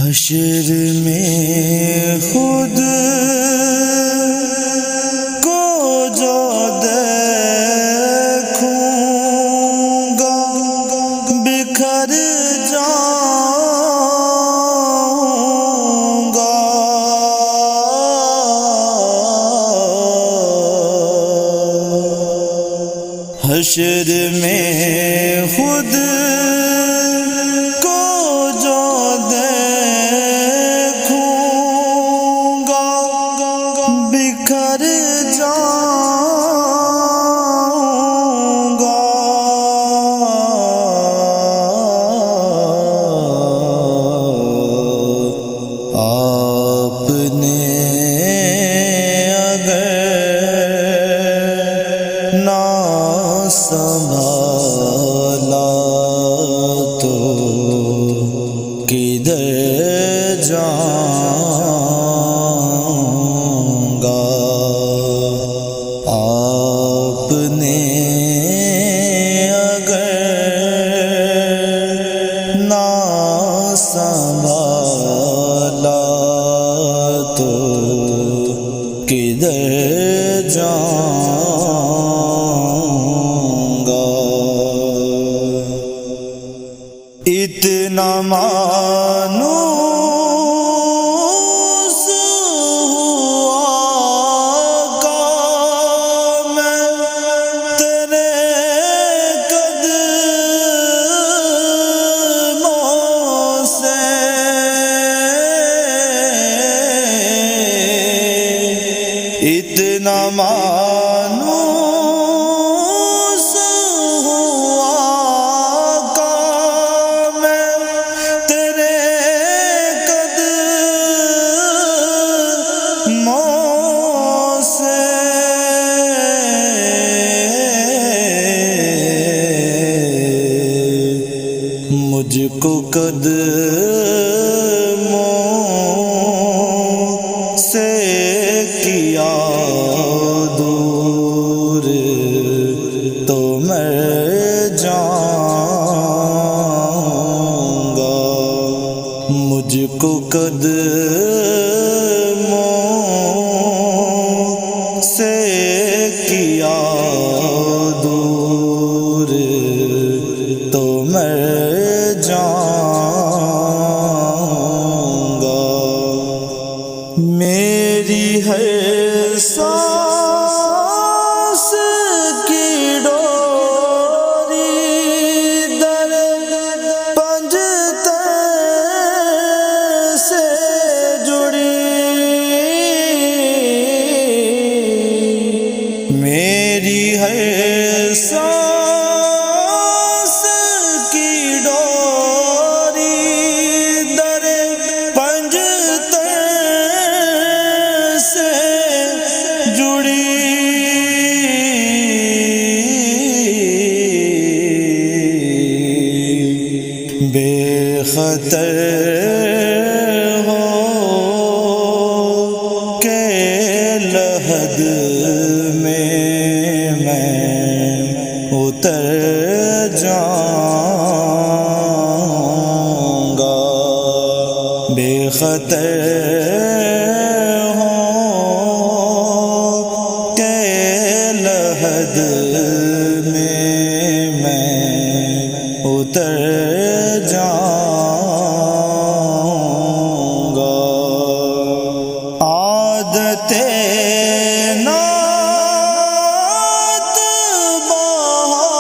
حشر میں خود کو جو دیکھوں گا بکھر جاؤں گا، حشر میں خود بکھر جاؤں گا، آپ نے اگر نہ سنبھالا تو کدھر جاؤں گا، آپ نے اگر نہ سنبھالا تو کدھر جاؤں گا، اتنا مانوس ہوا کا میں تیرے قدموں سے، اتنا مانوس ہوا کا میں تیرے قدموں سے، مجھ کو قدموں سے کیا دور تو میں جاؤں گا، مجھ کو قدموں سے کیا دور تو میں جاؤں گا، میری ہر سانس کی ڈوری در پنجتن سے جڑی، میری ہر سانس کی ڈوری در پنجتن سے جڑی، بے خطر ہو کہ لحد میں اتر جاؤں گا، بے خطر ہو کہ لحد میں اتر جاؤں گا، عادت نعت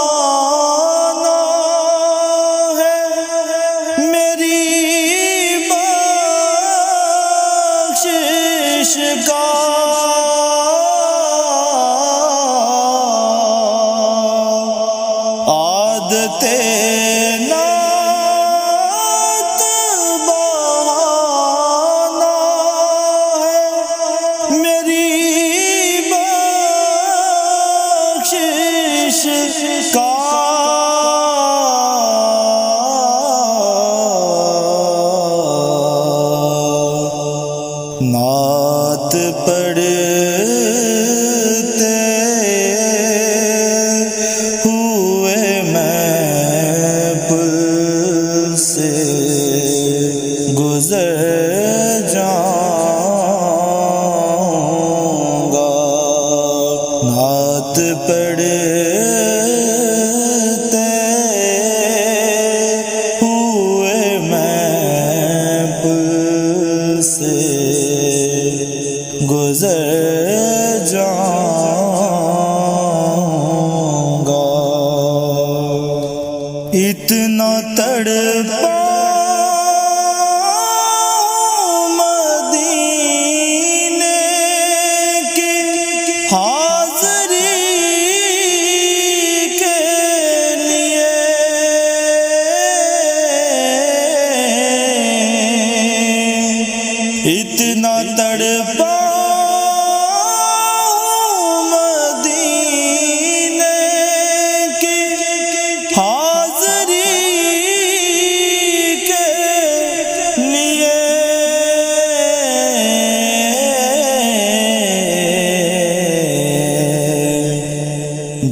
بہانا ہے میری بخشش کا، عادت نعت بہانا ہے میری بخشش کا، نعت پڑھتے ہوئے میں پل سے گزر گزر جاؤں گا، نعت پڑھتے ہوئے میں پل سے گزر جاؤں گا، اتنا تڑپا مدینے کی حاضری کے لیے، اتنا تڑپا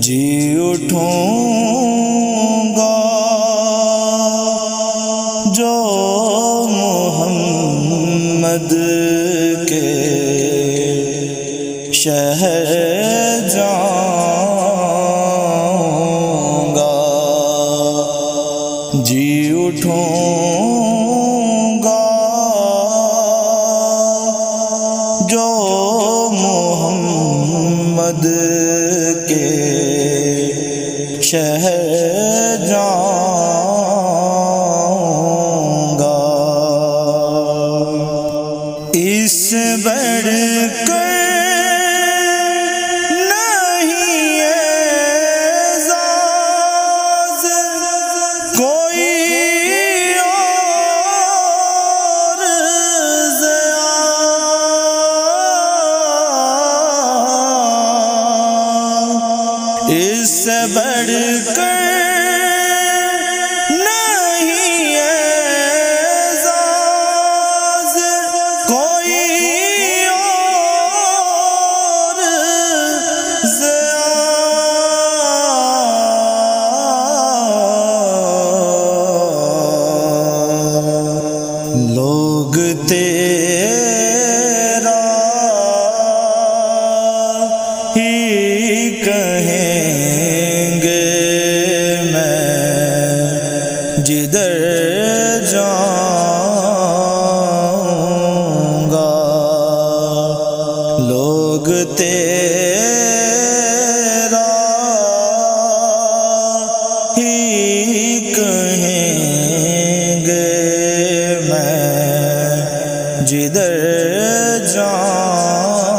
جی اٹھوں گا جو محمد کے شہر جاؤں گا، جی اٹھوں گا جو محمد کے شہر جاؤں گا، اس بڑھ کر نہیں اعزاز کوئی اور ضیاء، اس سے بڑھ کر نہیں اعزاز کوئی اور ضیاء، لوگ تیرا ہی کہیں گے میں جدھر جاؤں گا، لوگ تیرا ہی کہیں گے میں جدھر جاؤں